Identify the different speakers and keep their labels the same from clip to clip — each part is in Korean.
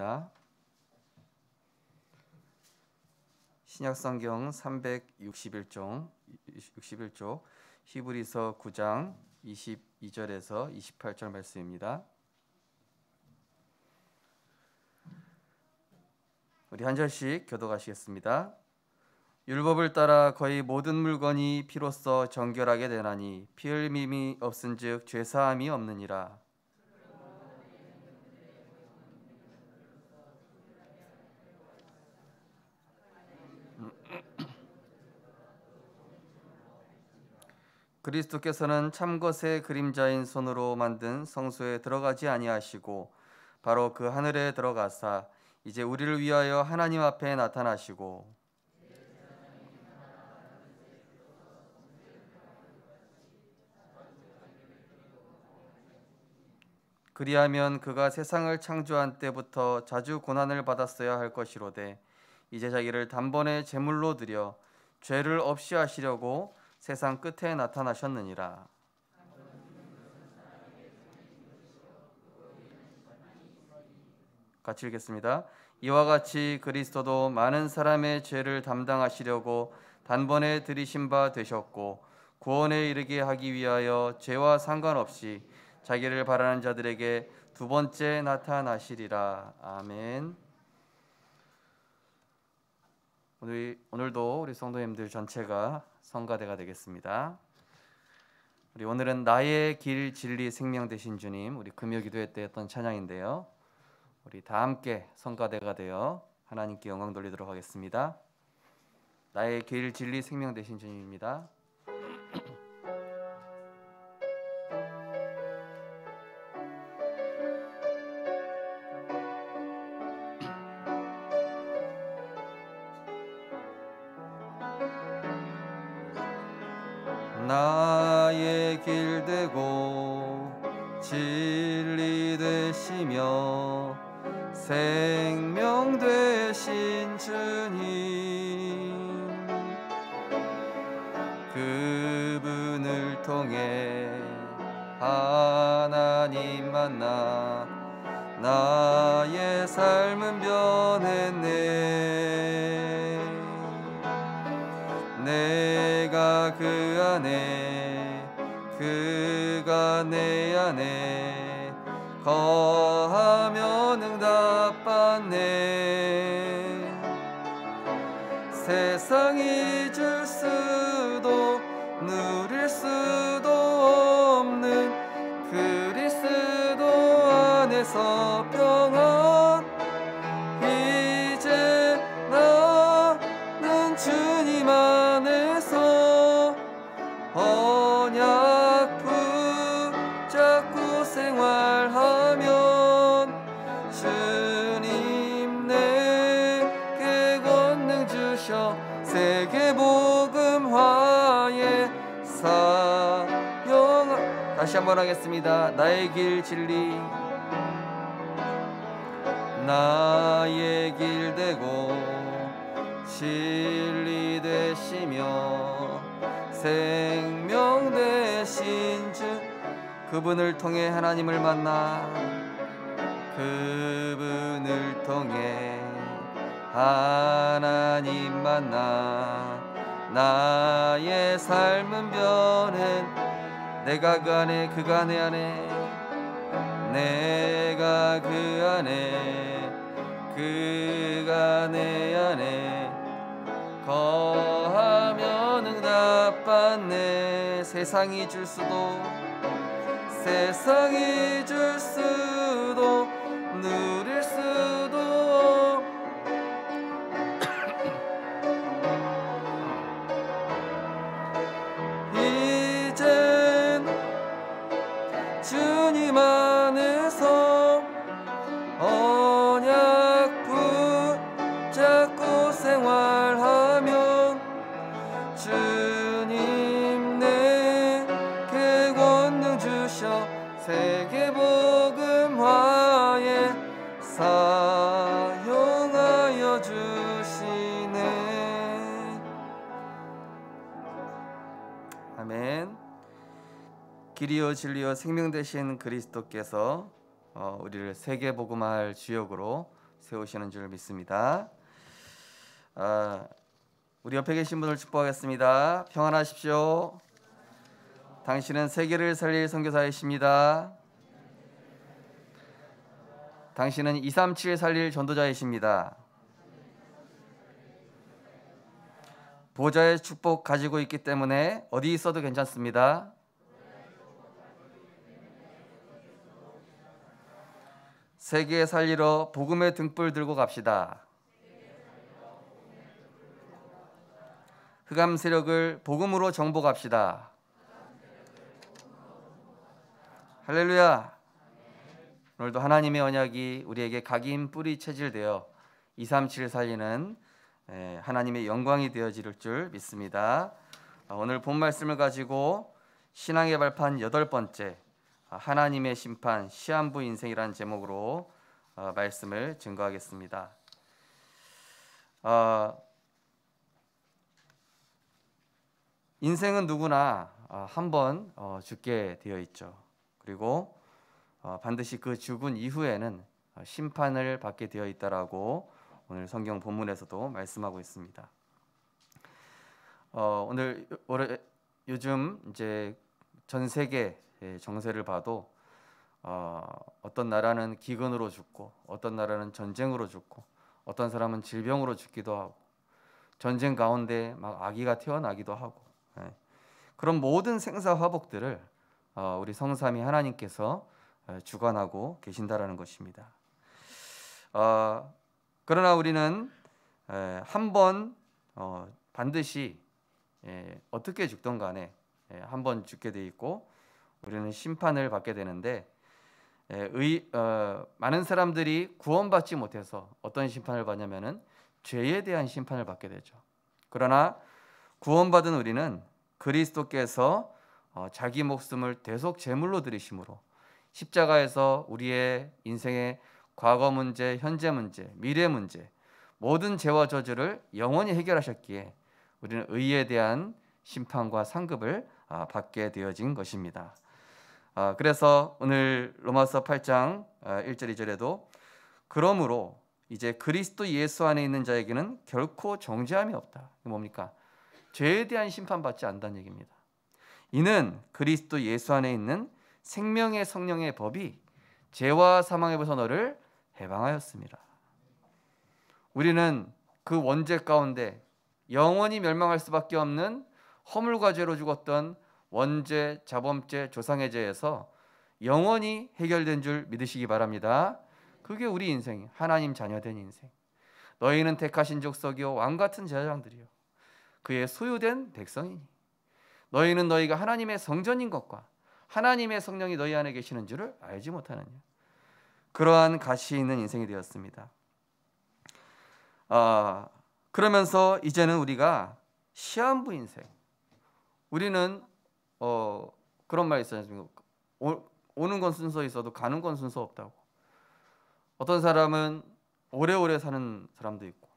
Speaker 1: 하겠습니다. 신약성경 361쪽 히브리서 9장 22절에서 28절 말씀입니다. 우리 한 절씩 교독하시겠습니다. 율법을 따라 거의 모든 물건이 피로써 정결하게 되나니 피 흘림이 없은즉 죄사함이 없느니라. 그리스도께서는 참것의 그림자인 손으로 만든 성소에 들어가지 아니하시고 바로 그 하늘에 들어가사 이제 우리를 위하여 하나님 앞에 나타나시고 그리하면 그가 세상을 창조한 때부터 자주 고난을 받았어야 할 것이로되 이제 자기를 단번에 제물로 드려 죄를 없이 하시려고 세상 끝에 나타나셨느니라. 같이 읽겠습니다. 이와 같이 그리스도도 많은 사람의 죄를 담당하시려고 단번에 들이신 바 되셨고 구원에 이르게 하기 위하여 죄와 상관없이 자기를 바라는 자들에게 두 번째 나타나시리라. 아멘. 오늘도 우리 성도님들 전체가 성가대가 되겠습니다. 우리 오늘은 나의 길 진리 생명 되신 주님, 우리 금요기도회 때 했던 찬양인데요. 우리 다 함께 성가대가 되어 하나님께 영광 돌리도록 하겠습니다. 나의 길 진리 생명 되신 주님입니다. 나의 길 되고 진리 되시며 생명 되신 주님, 그분을 통해 하나님 만나 나의 삶은 변했네. 내가 그 안에 그가 내 안에 거하면 응답받네. 세상이 줄 수도 누릴 수도 없는 그리스도 안에서 평안, 이제 나는 주님 안에서 언약 붙잡고 생활하면 주님 내게 권능 주셔 세계복음화에 사용. 다시 한번 하겠습니다. 나의 길 진리, 나의 길 되고 진리 되시며 생명 되신 주, 그분을 통해 하나님을 만나 그분을 통해 하나님 만나 나의 삶은 변해. 내가 그 안에 그가 내 안에, 내가 그 안에 그가 내 안에 거하면 응답받네. 세상이 줄 수도 누릴 수도 이젠 주님 안에서 언약 붙잡고 생활하면 주님 내게 권능 주셔 세계복음화에 사용하여 주시네. 아멘. 길이요 진리요 생명 되신 그리스도께서 우리를 세계복음화할 주역으로 세우시는 줄 믿습니다. 우리 옆에 계신 분을 축복하겠습니다. 평안하십시오. 당신은 세계를 살릴 선교사이십니다. 당신은 237 살릴 전도자이십니다. 보좌의 축복 가지고 있기 때문에 어디 있어도 괜찮습니다. 세계 살리러 복음의 등불 들고 갑시다. 흑암 세력을 복음으로 정복합시다. 할렐루야. 오늘도 하나님의 언약이 우리에게 각인 뿌리 체질되어 237 살리는 하나님의 영광이 되어질 줄 믿습니다. 오늘 본 말씀을 가지고 신앙의 발판 8번째, 하나님의 심판 시한부 인생이라는 제목으로 말씀을 증거하겠습니다. 인생은 누구나 한 번 죽게 되어 있죠. 그리고 반드시 그 죽은 이후에는 심판을 받게 되어 있다라고 오늘 성경 본문에서도 말씀하고 있습니다. 요즘 이제 전 세계 정세를 봐도 어떤 나라는 기근으로 죽고, 어떤 나라는 전쟁으로 죽고, 어떤 사람은 질병으로 죽기도 하고, 전쟁 가운데 막 아기가 태어나기도 하고, 그런 모든 생사화복들을 우리 성삼위 하나님께서 주관하고 계신다라는 것입니다. 그러나 우리는 한번 반드시 어떻게 죽던 간에 한번 죽게 돼 있고 우리는 심판을 받게 되는데 많은 사람들이 구원받지 못해서 어떤 심판을 받냐면은 죄에 대한 심판을 받게 되죠. 그러나 구원받은 우리는 그리스도께서 자기 목숨을 대속 제물로 드리심으로 십자가에서 우리의 인생의 과거 문제, 현재 문제, 미래 문제, 모든 죄와 저주를 영원히 해결하셨기에 우리는 의에 대한 심판과 상급을 받게 되어진 것입니다. 그래서 오늘 로마서 8장 1절 2절에도 그러므로 이제 그리스도 예수 안에 있는 자에게는 결코 정죄함이 없다. 뭡니까? 죄에 대한 심판받지 않는다는 얘기입니다. 이는 그리스도 예수 안에 있는 생명의 성령의 법이 죄와 사망에서 너를 해방하였습니다. 우리는 그 원죄 가운데 영원히 멸망할 수밖에 없는 허물과 죄로 죽었던 원죄, 자범죄, 조상의 죄에서 영원히 해결된 줄 믿으시기 바랍니다. 그게 우리 인생, 하나님 자녀된 인생. 너희는 택하신 족속이요 왕같은 제사장들이요 그의 소유된 백성이니 너희는 너희가 하나님의 성전인 것과 하나님의 성령이 너희 안에 계시는 줄을 알지 못하느냐. 그러한 가치 있는 인생이 되었습니다. 그러면서 이제는 우리가 시한부 인생. 우리는 그런 말이 있어요. 오는 건 순서 있어도 가는 건 순서 없다고. 어떤 사람은 오래오래 사는 사람도 있고,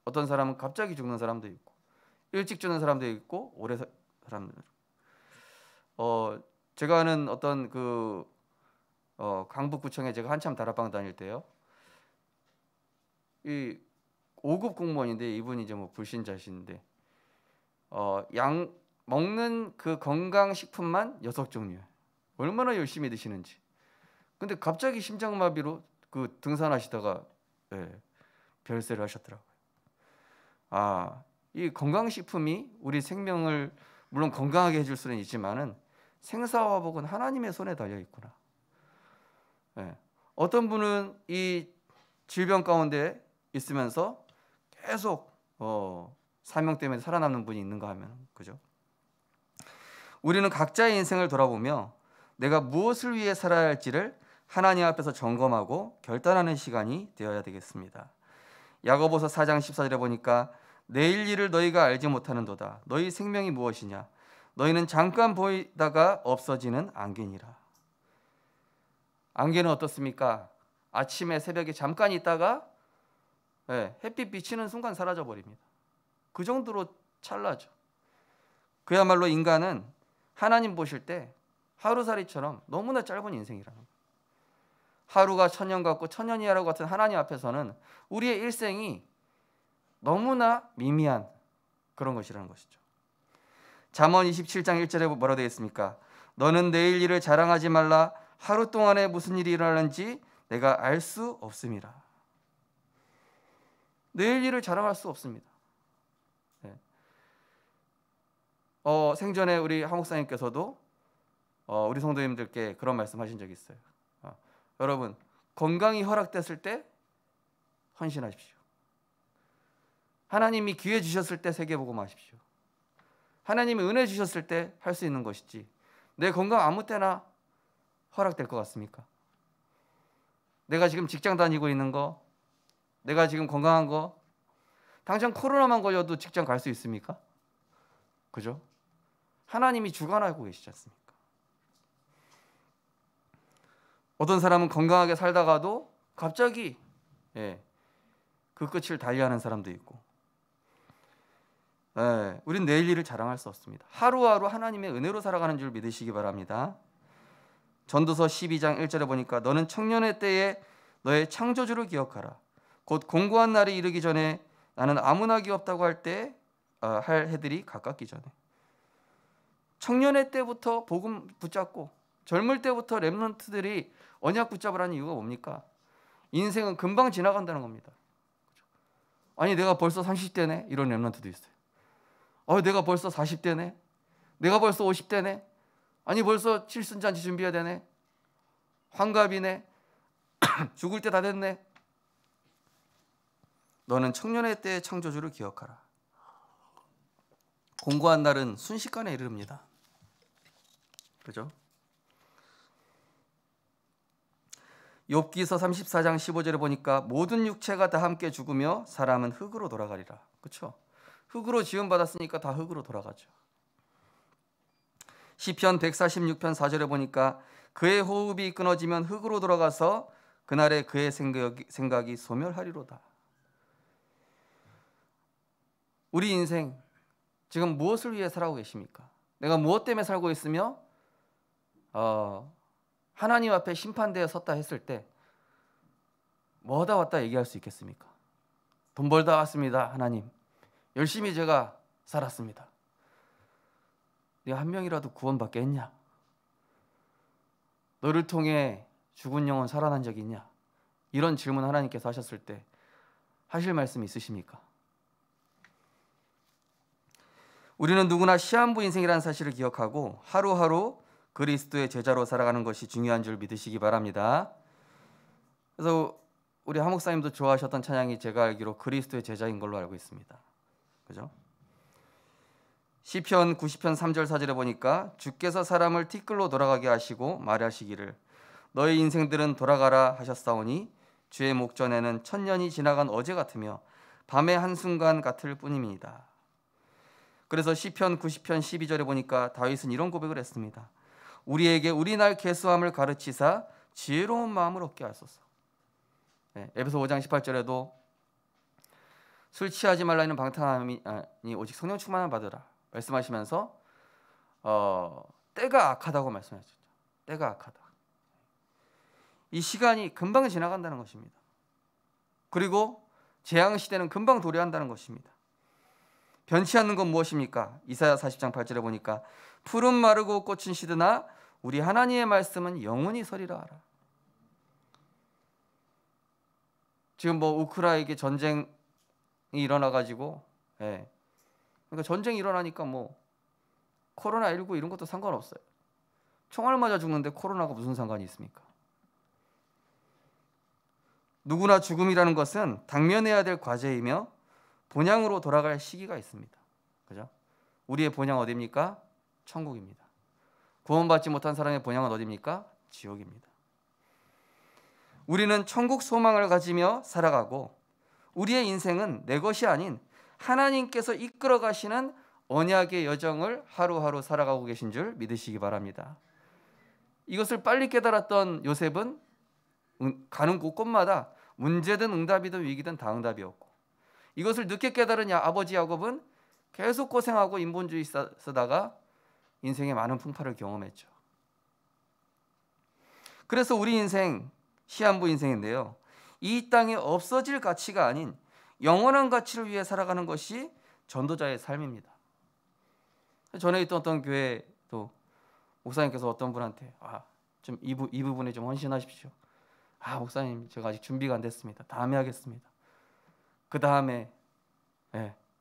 Speaker 1: 어떤 사람은 갑자기 죽는 사람도 있고, 일찍 죽는 사람도 있고, 오래 사람들. 제가 아는 어떤 강북구청에 제가 한참 다락방 다닐 때요. 이 5급 공무원인데 이분이 이제 뭐 불신자신데 먹는 그 건강식품만 6종류예요. 얼마나 열심히 드시는지. 근데 갑자기 심장마비로 등산하시다가 별세를 하셨더라고요. 이 건강식품이 우리 생명을 물론 건강하게 해줄 수는 있지만은 생사화복은 하나님의 손에 달려 있구나. 어떤 분은 이 질병 가운데 있으면서 계속 사명 때문에 살아남는 분이 있는가 하면 그죠? 우리는 각자의 인생을 돌아보며 내가 무엇을 위해 살아야 할지를 하나님 앞에서 점검하고 결단하는 시간이 되어야 되겠습니다. 야고보서 4장 14절에 보니까 내일 일을 너희가 알지 못하는도다. 너희 생명이 무엇이냐? 너희는 잠깐 보이다가 없어지는 안개니라. 안개는 어떻습니까? 아침에 새벽에 잠깐 있다가 햇빛 비치는 순간 사라져 버립니다. 그 정도로 찰나죠. 그야말로 인간은 하나님 보실 때 하루살이처럼 너무나 짧은 인생이라는 거예요. 하루가 천년 같고 천년이야라고 같은 하나님 앞에서는 우리의 일생이 너무나 미미한 그런 것이라는 것이죠. 잠언 27장 1절에 뭐라고 되어 있습니까? 너는 내일 일을 자랑하지 말라. 하루 동안에 무슨 일이 일어날는지 내가 알 수 없음이라. 내일 일을 자랑할 수 없습니다. 네. 생전에 우리 하 목사님께서도 우리 성도님들께 그런 말씀하신 적이 있어요. 여러분, 건강이 허락됐을 때 헌신하십시오. 하나님이 기회 주셨을 때 세계복음 하십시오. 하나님이 은혜 주셨을 때 할 수 있는 것이지 내 건강 아무 때나 허락될 것 같습니까? 내가 지금 직장 다니고 있는 거, 내가 지금 건강한 거, 당장 코로나만 걸려도 직장 갈 수 있습니까? 그죠? 하나님이 주관하고 계시지 않습니까? 어떤 사람은 건강하게 살다가도 갑자기 그 끝을 달리하는 사람도 있고, 우린 내일 일을 자랑할 수 없습니다. 하루하루 하나님의 은혜로 살아가는 줄 믿으시기 바랍니다. 전도서 12장 1절에 보니까 너는 청년의 때에 너의 창조주를 기억하라. 곧 공고한 날이 이르기 전에 나는 아무나 기없다고 할 때 할 해들이 가깝기 전에. 청년의 때부터 복음 붙잡고 젊을 때부터 렘넌트들이 언약 붙잡으라는 이유가 뭡니까? 인생은 금방 지나간다는 겁니다. 아니 내가 벌써 30대네 이런 렘넌트도 있어요. 내가 벌써 40대네. 내가 벌써 50대네. 아니 벌써 칠순잔치 준비해야 되네. 환갑이네. 죽을 때 다 됐네. 너는 청년의 때의 창조주를 기억하라. 공고한 날은 순식간에 이릅니다. 그죠? 욥기서 34장 15절에 보니까 모든 육체가 다 함께 죽으며 사람은 흙으로 돌아가리라. 그렇죠? 흙으로 지음받았으니까 다 흙으로 돌아가죠. 시편 146편 4절에 보니까 그의 호흡이 끊어지면 흙으로 돌아가서 그날에 그의 생각이 소멸하리로다. 우리 인생 지금 무엇을 위해 살아가고 계십니까? 내가 무엇 때문에 살고 있으며 하나님 앞에 심판대에 섰다 했을 때 뭐하다 왔다 얘기할 수 있겠습니까? 돈 벌다 왔습니다. 하나님 열심히 제가 살았습니다. 네가 한 명이라도 구원받겠냐? 너를 통해 죽은 영혼 살아난 적이 있냐? 이런 질문 하나님께서 하셨을 때 하실 말씀 있으십니까? 우리는 누구나 시한부 인생이라는 사실을 기억하고 하루하루 그리스도의 제자로 살아가는 것이 중요한 줄 믿으시기 바랍니다. 그래서 우리 하 목사님도 좋아하셨던 찬양이 제가 알기로 그리스도의 제자인 걸로 알고 있습니다. 그죠? 시편 90편 3절 4절에 보니까 주께서 사람을 티끌로 돌아가게 하시고 말하시기를 너의 인생들은 돌아가라 하셨사오니 주의 목전에는 천년이 지나간 어제 같으며 밤의 한순간 같을 뿐입니다. 그래서 시편 90편 12절에 보니까 다윗은 이런 고백을 했습니다. 우리에게 우리 날 계수함을 가르치사 지혜로운 마음을 얻게 하소서. 에베소 5장 18절에도 술 취하지 말라는 방탕함이 오직 성령 충만을 받으라 말씀하시면서 때가 악하다고 말씀하셨죠. 때가 악하다. 이 시간이 금방 지나간다는 것입니다. 그리고 재앙 시대는 금방 도래한다는 것입니다. 변치 않는 건 무엇입니까? 이사야 40장 8절에 보니까 푸른 마르고 꽃은 시드나 우리 하나님의 말씀은 영원히 서리라 하라. 지금 우크라이나에 전쟁이 일어나가지고 그러니까 전쟁이 일어나니까 코로나19 이런 것도 상관없어요. 총알 맞아 죽는데 코로나가 무슨 상관이 있습니까? 누구나 죽음이라는 것은 당면해야 될 과제이며 본향으로 돌아갈 시기가 있습니다. 그죠? 우리의 본향 어디입니까? 천국입니다. 구원받지 못한 사람의 본향은 어디입니까? 지옥입니다. 우리는 천국 소망을 가지며 살아가고 우리의 인생은 내 것이 아닌 하나님께서 이끌어 가시는 언약의 여정을 하루하루 살아가고 계신 줄 믿으시기 바랍니다. 이것을 빨리 깨달았던 요셉은 가는 곳곳마다 문제든 응답이든 위기든 다 응답이었고, 이것을 늦게 깨달은 아버지 야곱은 계속 고생하고 인본주의 쓰다가 인생의 많은 풍파를 경험했죠. 그래서 우리 인생 시한부 인생인데요. 이 땅에 없어질 가치가 아닌 영원한 가치를 위해 살아가는 것이 전도자의 삶입니다. 전에 있던 어떤 교회도 목사님께서 어떤 분한테 좀 이 부분에 좀 헌신하십시오. 목사님 제가 아직 준비가 안 됐습니다. 다음에 하겠습니다. 그 다음에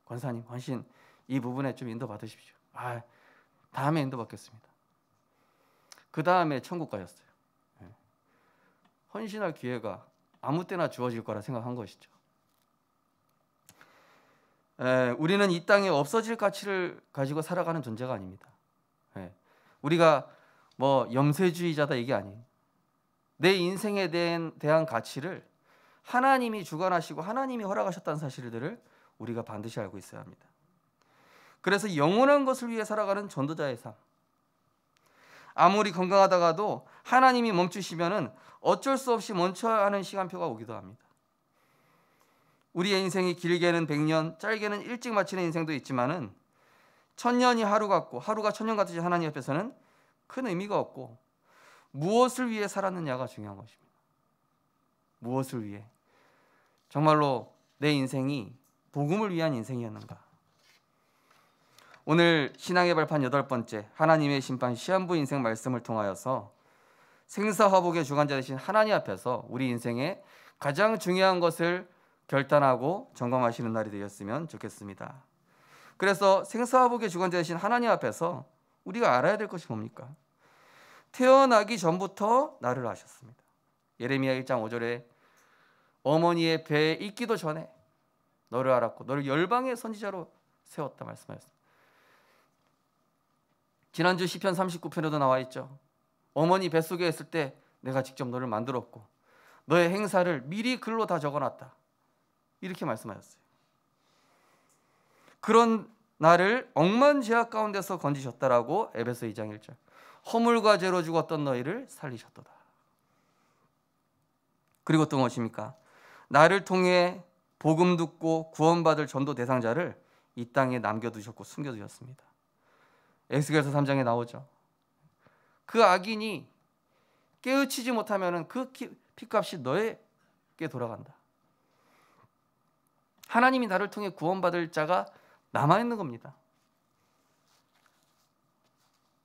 Speaker 1: 권사님 헌신 이 부분에 좀 인도 받으십시오. 다음에 인도 받겠습니다. 그 다음에 천국 가셨어요. 헌신할 기회가 아무 때나 주어질 거라 생각한 것이죠. 우리는 이 땅에 없어질 가치를 가지고 살아가는 존재가 아닙니다. 우리가 뭐 염세주의자다 이게 아니에요. 내 인생에 대한 가치를 하나님이 주관하시고 하나님이 허락하셨다는 사실들을 우리가 반드시 알고 있어야 합니다. 그래서 영원한 것을 위해 살아가는 전도자의 삶. 아무리 건강하다가도 하나님이 멈추시면은 어쩔 수 없이 멈춰야 하는 시간표가 오기도 합니다. 우리의 인생이 길게는 100년, 짧게는 일찍 마치는 인생도 있지만은 1000년이 하루 같고 하루가 1000년 같듯이 하나님 앞에서는 큰 의미가 없고 무엇을 위해 살았느냐가 중요한 것입니다. 무엇을 위해? 정말로 내 인생이 복음을 위한 인생이었는가? 오늘 신앙의 발판 8번째 하나님의 심판 시한부 인생 말씀을 통하여서 생사화복의 주관자 되신 하나님 앞에서 우리 인생의 가장 중요한 것을 결단하고 점검하시는 날이 되었으면 좋겠습니다. 그래서 생사화복의 주관자 되신 하나님 앞에서 우리가 알아야 될 것이 뭡니까? 태어나기 전부터 나를 아셨습니다. 예레미야 1장 5절에 어머니의 배에 있기도 전에 너를 알았고 너를 열방의 선지자로 세웠다 말씀하셨습니다. 지난주 시편 39편에도 나와 있죠. 어머니 뱃속에 있을 때 내가 직접 너를 만들었고 너의 행사를 미리 글로 다 적어놨다. 이렇게 말씀하셨어요. 그런 나를 억만죄악 가운데서 건지셨다라고 에베소 2장 1절. 허물과 죄로 죽었던 너희를 살리셨도다. 그리고 또 무엇입니까? 나를 통해 복음 듣고 구원받을 전도 대상자를 이 땅에 남겨두셨고 숨겨두셨습니다. 에스겔서 3장에 나오죠. 그 악인이 깨우치지 못하면 그 피값이 너에게 돌아간다. 하나님이 나를 통해 구원받을 자가 남아있는 겁니다.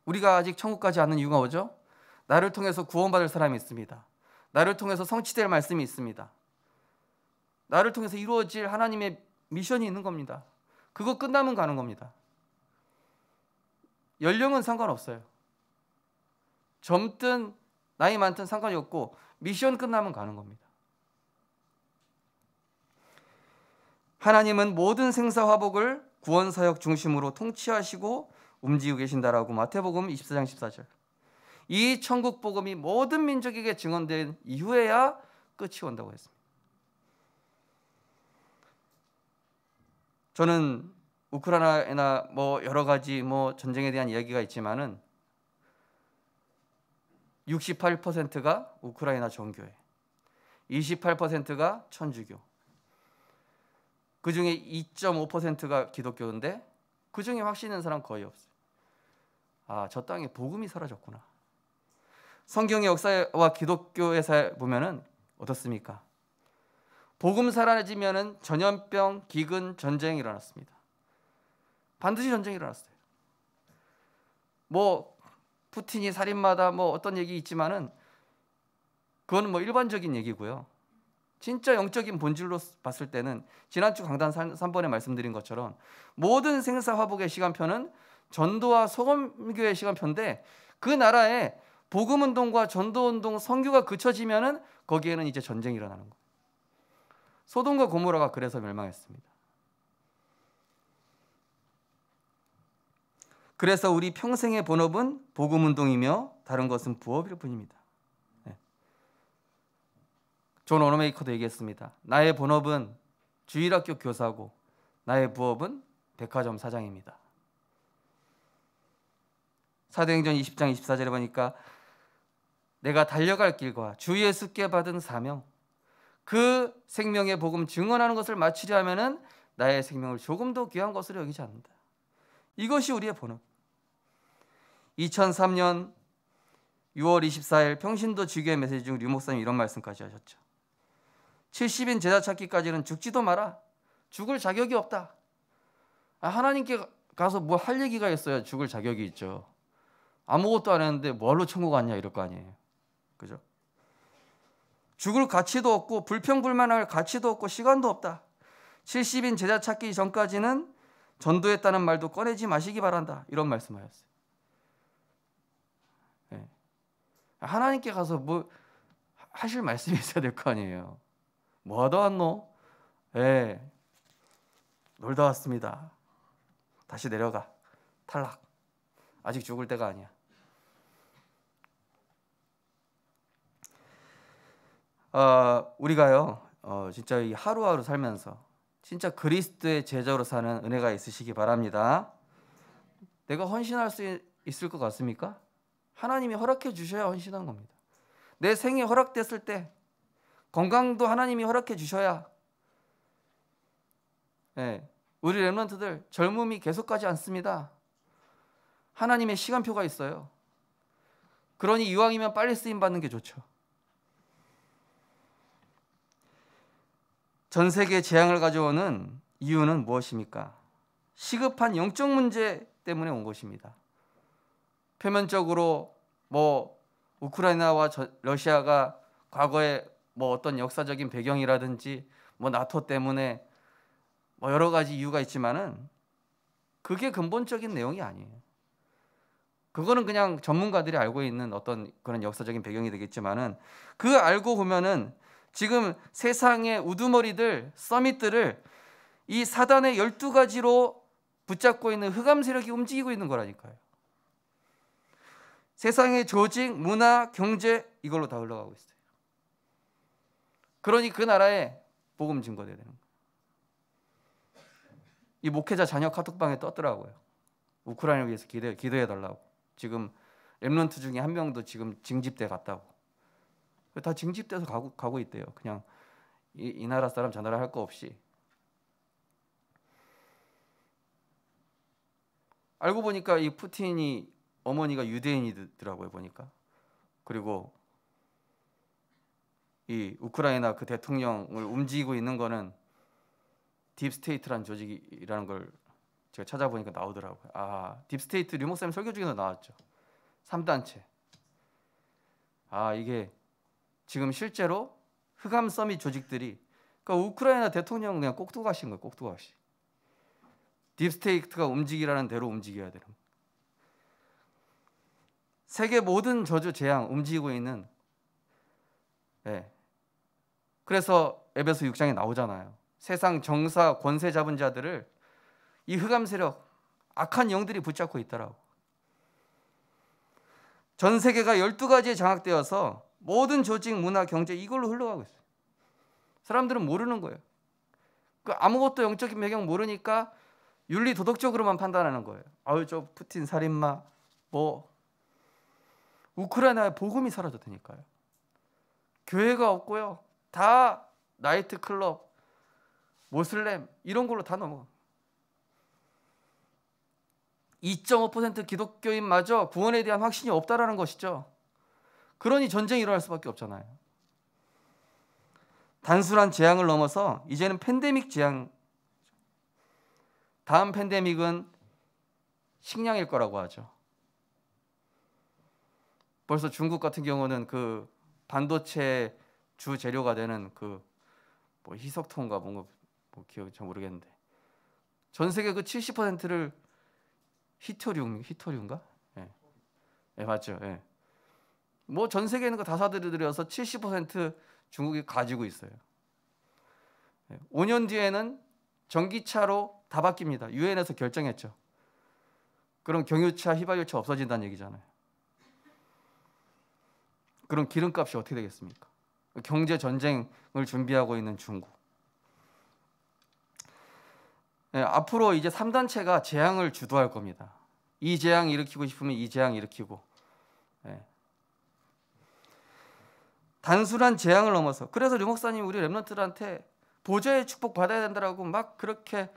Speaker 1: 우리가 아직 천국 가지 않는 이유가 뭐죠? 나를 통해서 구원받을 사람이 있습니다. 나를 통해서 성취될 말씀이 있습니다. 나를 통해서 이루어질 하나님의 미션이 있는 겁니다. 그거 끝나면 가는 겁니다. 연령은 상관없어요. 젊든 나이 많든 상관이 없고 미션 끝나면 가는 겁니다. 하나님은 모든 생사화복을 구원사역 중심으로 통치하시고 움직이고 계신다라고 마태복음 24장 14절. 이 천국 복음이 모든 민족에게 증언된 이후에야 끝이 온다고 했습니다. 저는 우크라이나 여러 가지 전쟁에 대한 이야기가 있지만은 68%가 우크라이나 정교회, 28%가 천주교, 그 중에 2.5%가 기독교인데 그 중에 확신 있는 사람 거의 없어요. 저 땅에 복음이 사라졌구나. 성경의 역사와 기독교에서 보면은 어떻습니까? 복음 사라지면은 전염병, 기근, 전쟁이 일어났습니다. 반드시 전쟁이 일어났어요. 푸틴이 살인마다 어떤 얘기 있지만은 그거는 일반적인 얘기고요. 진짜 영적인 본질로 봤을 때는 지난주 강단 3번에 말씀드린 것처럼 모든 생사화복의 시간표는 전도와 소금교의 시간표인데 그 나라에 복음운동과 전도운동, 선교가 그쳐지면은 거기에는 이제 전쟁이 일어나는 거예요. 소돔과 고모라가 그래서 멸망했습니다. 그래서 우리 평생의 본업은 복음운동이며 다른 것은 부업일 뿐입니다. 존 오너메이커도 얘기했습니다. 나의 본업은 주일학교 교사고 나의 부업은 백화점 사장입니다. 사도행전 20장 24절에 보니까 내가 달려갈 길과 주 예수께 받은 사명, 그 생명의 복음 증언하는 것을 마치려 하면은 나의 생명을 조금 더 귀한 것으로 여기지 않는다. 이것이 우리의 본업. 2003년 6월 24일 평신도 지교회 메시지 중 류 목사님이 이런 말씀까지 하셨죠. 70인 제자 찾기까지는 죽지도 마라. 죽을 자격이 없다. 하나님께 가서 뭐 할 얘기가 있어야 죽을 자격이 있죠. 아무것도 안 했는데 뭘로 천국 갔냐 이럴 거 아니에요. 그죠? 죽을 가치도 없고 불평불만할 가치도 없고 시간도 없다. 70인 제자 찾기 전까지는 전도했다는 말도 꺼내지 마시기 바란다. 이런 말씀하셨어요. 네. 하나님께 가서 뭐 하실 말씀이 있어야 될 거 아니에요. 뭐 하다 왔노? 예, 놀다 왔습니다. 다시 내려가. 탈락. 아직 죽을 때가 아니야. 우리가요, 진짜 이 하루하루 살면서 진짜 그리스도의 제자로 사는 은혜가 있으시기 바랍니다. 내가 헌신할 수 있을 것 같습니까? 하나님이 허락해 주셔야 헌신한 겁니다. 내 생이 허락됐을 때 건강도 하나님이 허락해 주셔야, 네, 우리 렘넌트들 젊음이 계속 가지 않습니다. 하나님의 시간표가 있어요. 그러니 이왕이면 빨리 쓰임 받는 게 좋죠. 전 세계 재앙을 가져오는 이유는 무엇입니까? 시급한 영적 문제 때문에 온 것입니다. 표면적으로 뭐 우크라이나와 러시아가 과거에 뭐 어떤 역사적인 배경이라든지 뭐 나토 때문에 뭐 여러 가지 이유가 있지만은 그게 근본적인 내용이 아니에요. 그거는 그냥 전문가들이 알고 있는 어떤 그런 역사적인 배경이 되겠지만은 그 알고 보면은 지금 세상의 우두머리들, 서밋들을 이 사단의 12가지로 붙잡고 있는 흑암 세력이 움직이고 있는 거라니까요. 세상의 조직, 문화, 경제 이걸로 다 흘러가고 있어요. 그러니 그 나라에 복음 증거돼야 되는 거예요. 이 목회자 자녀 카톡방에 떴더라고요. 우크라이나를 위해서 기도해달라고. 지금 렘넌트 중에 한 명도 지금 징집돼 갔다고. 다 징집돼서 가고 있대요. 그냥 이 나라 사람 저 나라 할 거 없이. 알고 보니까 이 푸틴이 어머니가 유대인이더라고요. 보니까. 그리고 이 우크라이나 그 대통령을 움직이고 있는 거는 딥스테이트라는 조직이라는 걸 제가 찾아보니까 나오더라고요. 딥스테이트 류 목사님 설교 중에도 나왔죠. 3단체. 이게 지금 실제로 흑암 서밋 조직들이, 그러니까 우크라이나 대통령 그냥 꼭두각시인 거예요. 꼭두각시. 딥스테이트가 움직이라는 대로 움직여야 되는 거예요. 세계 모든 저주 재앙 움직이고 있는, 그래서 에베소 6장에 나오잖아요. 세상 정사 권세 잡은 자들을 이 흑암 세력, 악한 영들이 붙잡고 있더라고. 전 세계가 12가지에 장악되어서 모든 조직, 문화, 경제 이걸로 흘러가고 있어요. 사람들은 모르는 거예요. 아무것도 영적인 배경 모르니까 윤리 도덕적으로만 판단하는 거예요. 저 푸틴 살인마, 우크라이나에 복음이 사라졌다니까요. 교회가 없고요. 다 나이트 클럽, 모슬렘 이런 걸로 다 넘어가. 2.5% 기독교인마저 구원에 대한 확신이 없다라는 것이죠. 그러니 전쟁이 일어날 수밖에 없잖아요. 단순한 재앙을 넘어서 이제는 팬데믹 재앙. 다음 팬데믹은 식량일 거라고 하죠. 벌써 중국 같은 경우는 그 반도체 주 재료가 되는 희석통인가 뭔가 기억이 잘 모르겠는데 전 세계 그 70%를 히토리움인가? 예, 맞죠. 예. 뭐 전 세계에 있는 거 다 사들여서 70% 중국이 가지고 있어요. 5년 뒤에는 전기차로 다 바뀝니다. 유엔에서 결정했죠. 그럼 경유차, 휘발유차 없어진다는 얘기잖아요. 그럼 기름값이 어떻게 되겠습니까? 경제 전쟁을 준비하고 있는 중국. 앞으로 이제 3단체가 재앙을 주도할 겁니다. 이 재앙 일으키고 싶으면 이 재앙 일으키고. 단순한 재앙을 넘어서. 그래서 류 목사님 우리 렘넌트들한테 보좌의 축복 받아야 된다라고 막 그렇게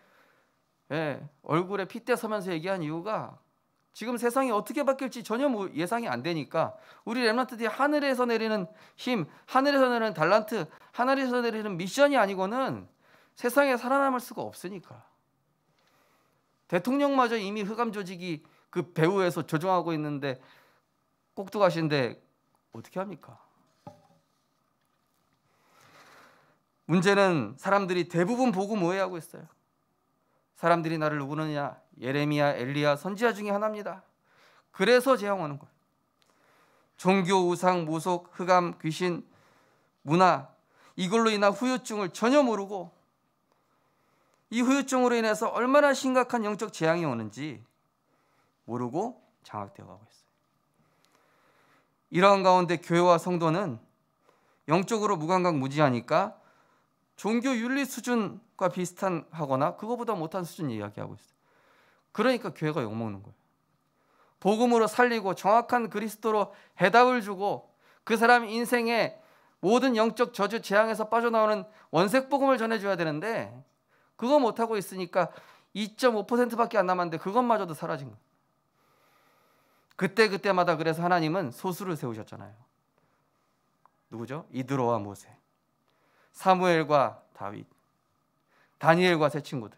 Speaker 1: 얼굴에 핏대 서면서 얘기한 이유가 지금 세상이 어떻게 바뀔지 전혀 예상이 안 되니까 우리 렘넌트들이 하늘에서 내리는 힘, 하늘에서 내리는 달란트, 하늘에서 내리는 미션이 아니고는 세상에 살아남을 수가 없으니까. 대통령마저 이미 흑암 조직이 그 배후에서 조종하고 있는데 꼭두가시인데 어떻게 합니까? 문제는 사람들이 대부분 복음 오해하고 있어요. 사람들이 나를 누구느냐? 예레미야, 엘리야, 선지자 중에 하나입니다. 그래서 재앙 오는 거예요. 종교, 우상, 모속, 흑암, 귀신, 문화, 이걸로 인한 후유증을 전혀 모르고 이 후유증으로 인해서 얼마나 심각한 영적 재앙이 오는지 모르고 장악되어 가고 있어요. 이러한 가운데 교회와 성도는 영적으로 무감각무지하니까 종교 윤리 수준과 비슷한 하거나 그거보다 못한 수준 이야기하고 있어요. 그러니까 교회가 욕먹는 거예요. 복음으로 살리고 정확한 그리스도로 해답을 주고 그 사람 인생의 모든 영적 저주 재앙에서 빠져나오는 원색 복음을 전해줘야 되는데 그거 못하고 있으니까 2.5%밖에 안 남았는데 그것마저도 사라진 거예요. 그때마다 그래서 하나님은 소수를 세우셨잖아요. 누구죠? 이드로와 모세, 사무엘과 다윗, 다니엘과 세 친구들.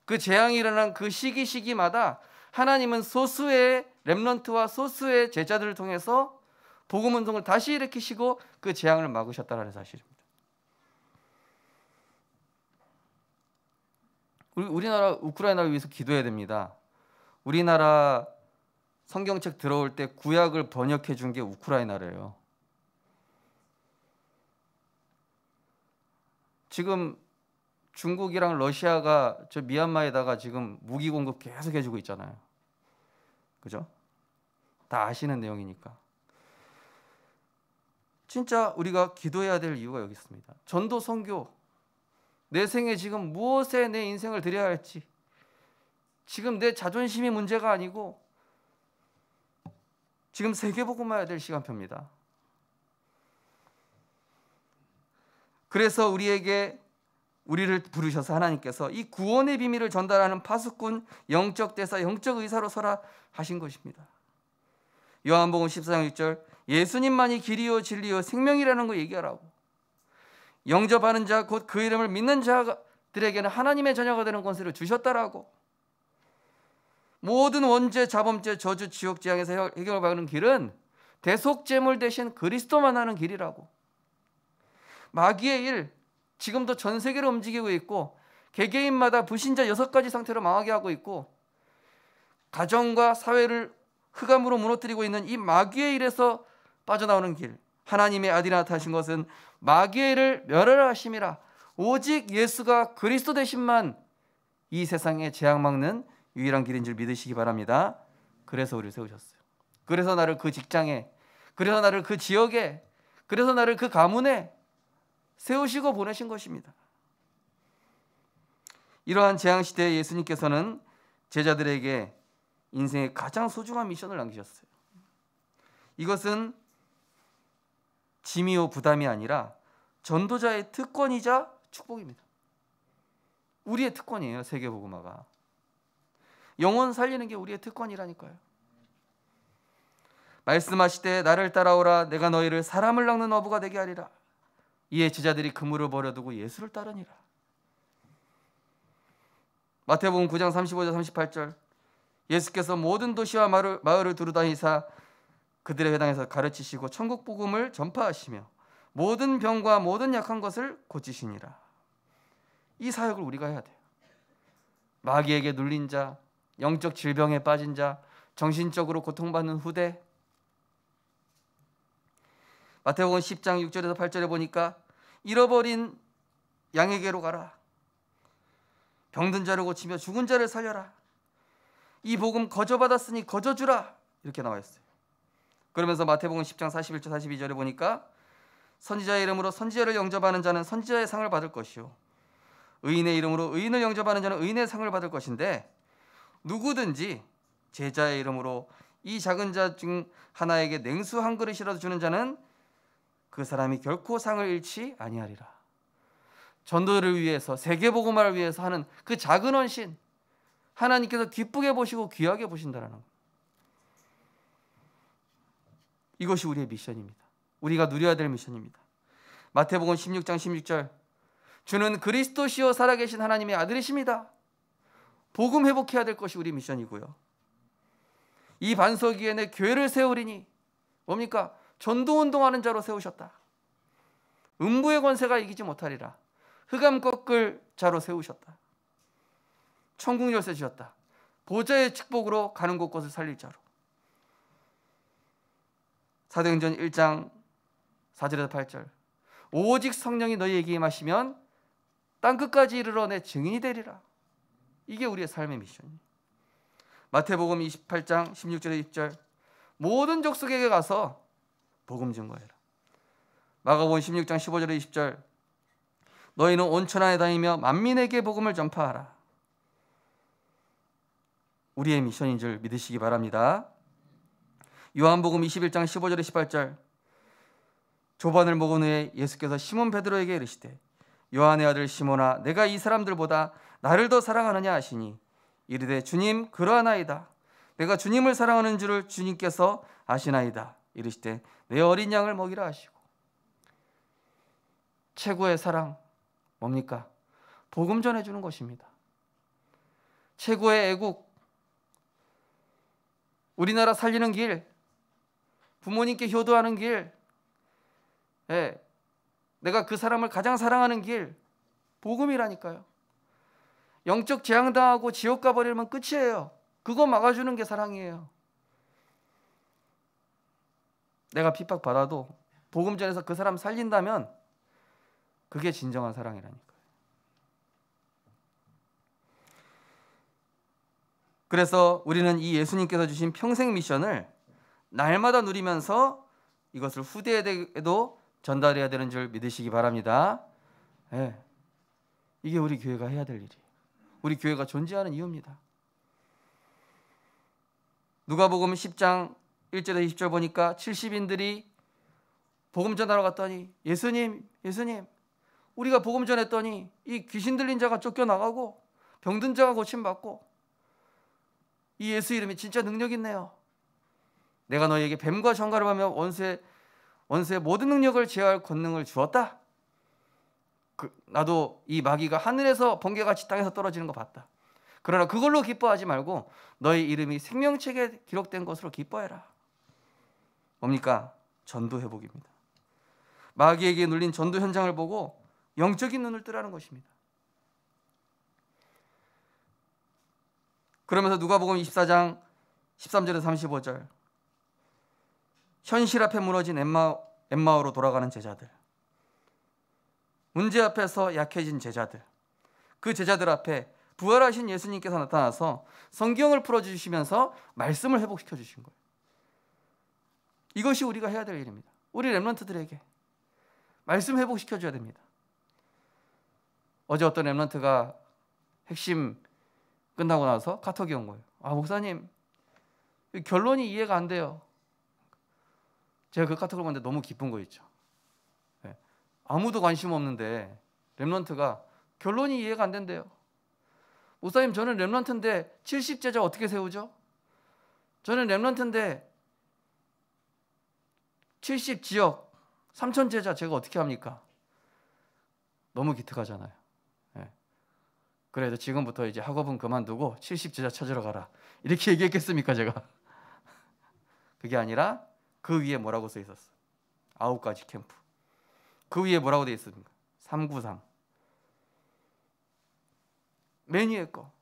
Speaker 1: 그 재앙이 일어난 그 시기마다 하나님은 소수의 렘넌트와 소수의 제자들을 통해서 복음 운동을 다시 일으키시고 그 재앙을 막으셨다는 사실입니다. 우리나라 우크라이나를 위해서 기도해야 됩니다. 우리나라 성경책 들어올 때 구약을 번역해 준 게 우크라이나래요. 지금 중국이랑 러시아가 저 미얀마에다가 지금 무기 공급 계속 해주고 있잖아요. 그죠? 다 아시는 내용이니까. 진짜 우리가 기도해야 될 이유가 여기 있습니다. 전도 선교, 내 생에 지금 무엇에 내 인생을 드려야 할지, 지금 내 자존심이 문제가 아니고 지금 세계복음화해야 될 시간표입니다. 그래서 우리를 부르셔서 하나님께서 이 구원의 비밀을 전달하는 파수꾼, 영적 대사, 영적 의사로 서라 하신 것입니다. 요한복음 14장 6절, 예수님만이 길이요 진리요 생명이라는 거 얘기하라고. 영접하는 자, 곧 그 이름을 믿는 자들에게는 하나님의 자녀가 되는 권세를 주셨다라고. 모든 원죄, 자범죄, 저주, 지옥, 재앙에서 해결을 받는 길은 대속제물 대신 그리스도만 하는 길이라고. 마귀의 일, 지금도 전 세계를 움직이고 있고 개개인마다 불신자 6가지 상태로 망하게 하고 있고 가정과 사회를 흑암으로 무너뜨리고 있는 이 마귀의 일에서 빠져나오는 길, 하나님의 아들이 나타나신 것은 마귀의 일을 멸하라 하심이라. 오직 예수가 그리스도 되심만 이 세상에 재앙 막는 유일한 길인 줄 믿으시기 바랍니다. 그래서 우리를 세우셨어요. 그래서 나를 그 직장에, 그래서 나를 그 지역에, 그래서 나를 그 가문에 세우시고 보내신 것입니다. 이러한 재앙 시대에 예수님께서는 제자들에게 인생의 가장 소중한 미션을 남기셨어요. 이것은 짐이요 부담이 아니라 전도자의 특권이자 축복입니다. 우리의 특권이에요. 세계복음화가. 영혼 살리는 게 우리의 특권이라니까요. 말씀하시되 나를 따라오라. 내가 너희를 사람을 낚는 어부가 되게 하리라. 이에 제자들이 그물을 버려두고 예수를 따르니라. 마태복음 9장 35절 38절, 예수께서 모든 도시와 마을을 두루다니사 그들의 회당에서 가르치시고 천국 복음을 전파하시며 모든 병과 모든 약한 것을 고치시니라. 이 사역을 우리가 해야 돼요. 마귀에게 눌린 자, 영적 질병에 빠진 자, 정신적으로 고통받는 후대. 마태복음 10장 6절에서 8절에 보니까 잃어버린 양에게로 가라. 병든 자를 고치며 죽은 자를 살려라. 이 복음 거저받았으니 거저주라. 이렇게 나와 있어요. 그러면서 마태복음 10장 41절 42절에 보니까 선지자의 이름으로 선지자를 영접하는 자는 선지자의 상을 받을 것이요 의인의 이름으로 의인을 영접하는 자는 의인의 상을 받을 것인데 누구든지 제자의 이름으로 이 작은 자 중 하나에게 냉수 한 그릇이라도 주는 자는 그 사람이 결코 상을 잃지 아니하리라. 전도를 위해서, 세계복음화를 위해서 하는 그 작은 헌신, 하나님께서 기쁘게 보시고 귀하게 보신다라는 것. 이것이 우리의 미션입니다. 우리가 누려야 될 미션입니다. 마태복음 16장 16절, 주는 그리스도시요 살아계신 하나님의 아들이십니다. 복음 회복해야 될 것이 우리 미션이고요. 이 반석 위에 내 교회를 세우리니 뭡니까? 전도운동하는 자로 세우셨다. 음부의 권세가 이기지 못하리라. 흑암 꺾을 자로 세우셨다. 천국 열쇠 주셨다. 보좌의 축복으로 가는 곳곳을 살릴 자로. 사도행전 1장 4절에서 8절, 오직 성령이 너희에게 임하시면 땅끝까지 이르러 내 증인이 되리라. 이게 우리의 삶의 미션이에요. 마태복음 28장 16절에 20절, 모든 족속에게 가서 복음 증거해라. 마가복음 16장 15절에 20절, 너희는 온 천하에 다니며 만민에게 복음을 전파하라. 우리의 미션인 줄 믿으시기 바랍니다. 요한복음 21장 15절에 18절, 조반을 먹은 후에 예수께서 시몬 베드로에게 이르시되 요한의 아들 시몬아, 내가 이 사람들보다 나를 더 사랑하느냐 하시니 이르되 주님 그러하나이다. 내가 주님을 사랑하는 줄을 주님께서 아시나이다. 이르시되 내 어린 양을 먹이라 하시고. 최고의 사랑 뭡니까? 복음 전해주는 것입니다. 최고의 애국, 우리나라 살리는 길, 부모님께 효도하는 길, 내가 그 사람을 가장 사랑하는 길, 복음이라니까요. 영적 재앙당하고 지옥 가버리면 끝이에요. 그거 막아주는 게 사랑이에요. 내가 핍박받아도 복음 전해서 그 사람 살린다면 그게 진정한 사랑이라니까요. 그래서 우리는 이 예수님께서 주신 평생 미션을 날마다 누리면서 이것을 후대에도 전달해야 되는 줄 믿으시기 바랍니다. 이게 우리 교회가 해야 될 일이에요. 우리 교회가 존재하는 이유입니다. 누가복음 10장 1절에서 20절 보니까 70인들이 복음 전하러 갔더니 예수님 우리가 복음 전했더니 이 귀신 들린 자가 쫓겨나가고 병든 자가 고침받고 이 예수 이름이 진짜 능력 있네요. 내가 너희에게 뱀과 정갈을 하며 원수의 모든 능력을 제어할 권능을 주었다. 나도 이 마귀가 하늘에서 번개같이 땅에서 떨어지는 거 봤다. 그러나 그걸로 기뻐하지 말고 너희 이름이 생명책에 기록된 것으로 기뻐해라. 뭡니까? 전도 회복입니다. 마귀에게 눌린 전도 현장을 보고 영적인 눈을 뜨라는 것입니다. 그러면서 누가복음 24장 13절에서 35절, 현실 앞에 무너진 엠마오로 돌아가는 제자들, 문제 앞에서 약해진 제자들, 그 제자들 앞에 부활하신 예수님께서 나타나서 성경을 풀어주시면서 말씀을 회복시켜 주신 거예요. 이것이 우리가 해야 될 일입니다. 우리 렘넌트들에게 말씀 회복시켜 줘야 됩니다. 어제 어떤 렘넌트가 핵심 끝나고 나서 카톡이 온 거예요. 목사님 결론이 이해가 안 돼요. 제가 그 카톡을 봤는데 너무 기쁜 거 있죠. 아무도 관심 없는데 렘넌트가 결론이 이해가 안 된대요. 목사님 저는 렘넌트인데 70제자 어떻게 세우죠? 저는 렘넌트인데 70지역 3000제자 제가 어떻게 합니까? 너무 기특하잖아요. 그래도 지금부터 이제 학업은 그만두고 70제자 찾으러 가라 이렇게 얘기했겠습니까 제가? 그게 아니라 그 위에 뭐라고 써 있었어? 9가지 캠프. 그 위에 뭐라고 되어 있습니까? 393. 맨 위에 거.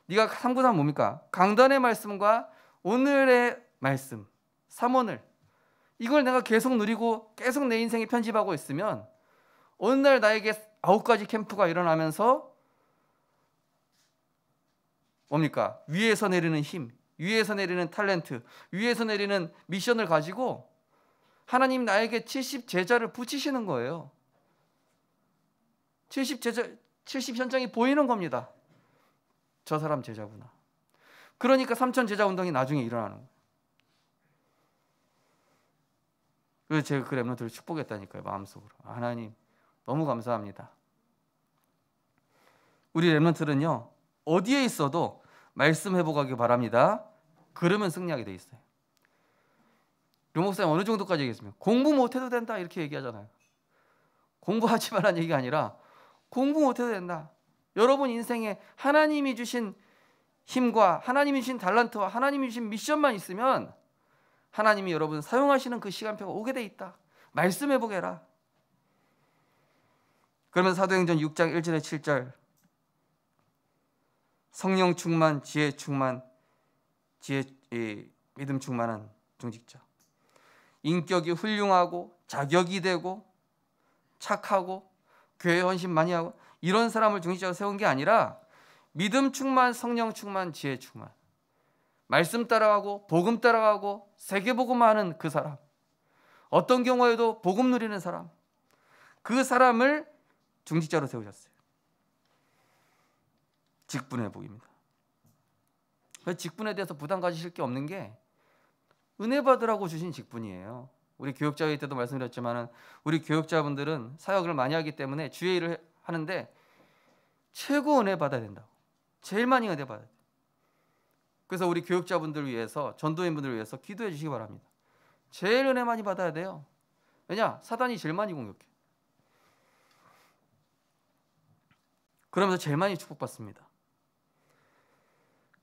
Speaker 1: 네가 393 뭡니까? 강단의 말씀과 오늘의 말씀 3오늘 이걸 내가 계속 누리고 계속 내 인생에 편집하고 있으면 어느 날 나에게 9가지 캠프가 일어나면서 뭡니까? 위에서 내리는 힘, 위에서 내리는 탤런트, 위에서 내리는 미션을 가지고 하나님 나에게 70제자를 붙이시는 거예요. 70현장이 보이는 겁니다. 저 사람 제자구나. 그러니까 3000제자 운동이 나중에 일어나는 거예요. 그래서 제가 그 렘넌트를 축복했다니까요. 마음속으로. 하나님 너무 감사합니다. 우리 렘넌트는요. 어디에 있어도 말씀 회복하기 바랍니다. 그러면 승리하게 돼 있어요. 류 목사님 어느 정도까지 얘기했습니까? 공부 못해도 된다 이렇게 얘기하잖아요. 공부하지 말라는 얘기가 아니라 공부 못해도 된다. 여러분 인생에 하나님이 주신 힘과 하나님이 주신 달란트와 하나님이 주신 미션만 있으면 하나님이 여러분 사용하시는 그 시간표가 오게 돼 있다. 말씀해 보게라. 그러면 사도행전 6장 1절에 7절 성령 충만, 지혜 충만, 믿음 충만한 중직자, 인격이 훌륭하고 자격이 되고 착하고 교회 헌신 많이 하고 이런 사람을 중직자로 세운 게 아니라 믿음 충만, 성령 충만, 지혜 충만, 말씀 따라가고 복음 따라가고 세계복음하는 그 사람, 어떤 경우에도 복음 누리는 사람, 그 사람을 중직자로 세우셨어요. 직분의 복입니다. 직분에 대해서 부담 가지실 게 없는 게 은혜 받으라고 주신 직분이에요. 우리 교역자회 때도 말씀드렸지만 우리 교역자분들은 사역을 많이 하기 때문에 주의 일을 하는데 최고 은혜 받아야 된다고. 제일 많이 은혜 받아야 돼요. 그래서 우리 교역자분들을 위해서, 전도인분들을 위해서 기도해 주시기 바랍니다. 제일 은혜 많이 받아야 돼요. 왜냐? 사단이 제일 많이 공격해. 그러면서 제일 많이 축복받습니다.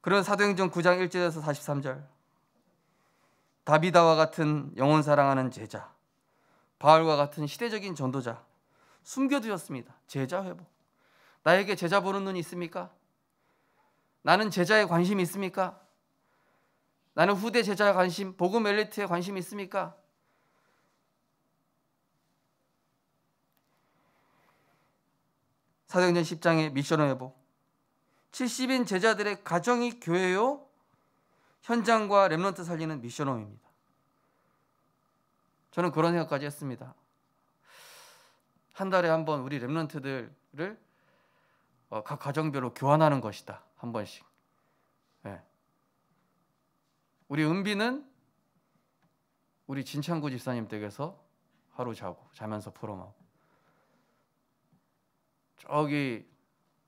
Speaker 1: 그런 사도행전 9장 1절에서 43절 다비다와 같은 영혼 사랑하는 제자, 바울과 같은 시대적인 전도자 숨겨두셨습니다. 제자 회복. 나에게 제자 보는 눈이 있습니까? 나는 제자에 관심이 있습니까? 나는 후대 제자에 관심, 복음 엘리트에 관심이 있습니까? 사도행전 10장의 미션 회복. 70인 제자들의 가정이 교회요, 현장과 렘넌트 살리는 미션홈입니다. 저는 그런 생각까지 했습니다. 한 달에 한 번 우리 렘넌트들을 각 가정별로 교환하는 것이다. 한 번씩. 네. 우리 은비는 우리 진창구 집사님 댁에서 하루 자면서 포럼하고, 저기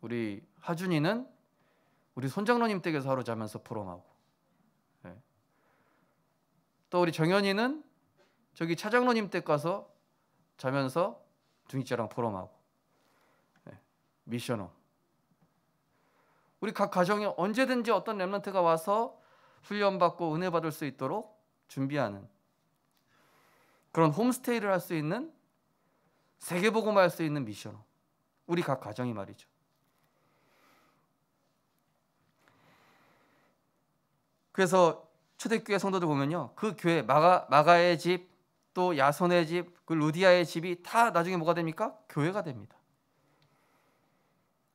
Speaker 1: 우리 하준이는 우리 손장로님 댁에서 하루 자면서 포럼하고, 네. 또 우리 정현이는 저기 차장로님 댁 가서 자면서 중직자랑 포럼하고, 네. 미션홈. 우리 각 가정에 언제든지 어떤 렘넌트가 와서 훈련받고 은혜 받을 수 있도록 준비하는 그런 홈스테이를 할 수 있는, 세계복음을 할 수 있는 미션홈. 우리 각 가정이 말이죠. 그래서 초대교회 성도들 보면요, 그 교회 마가의 집, 또 야손의 집, 그 루디아의 집이 다 나중에 뭐가 됩니까? 교회가 됩니다.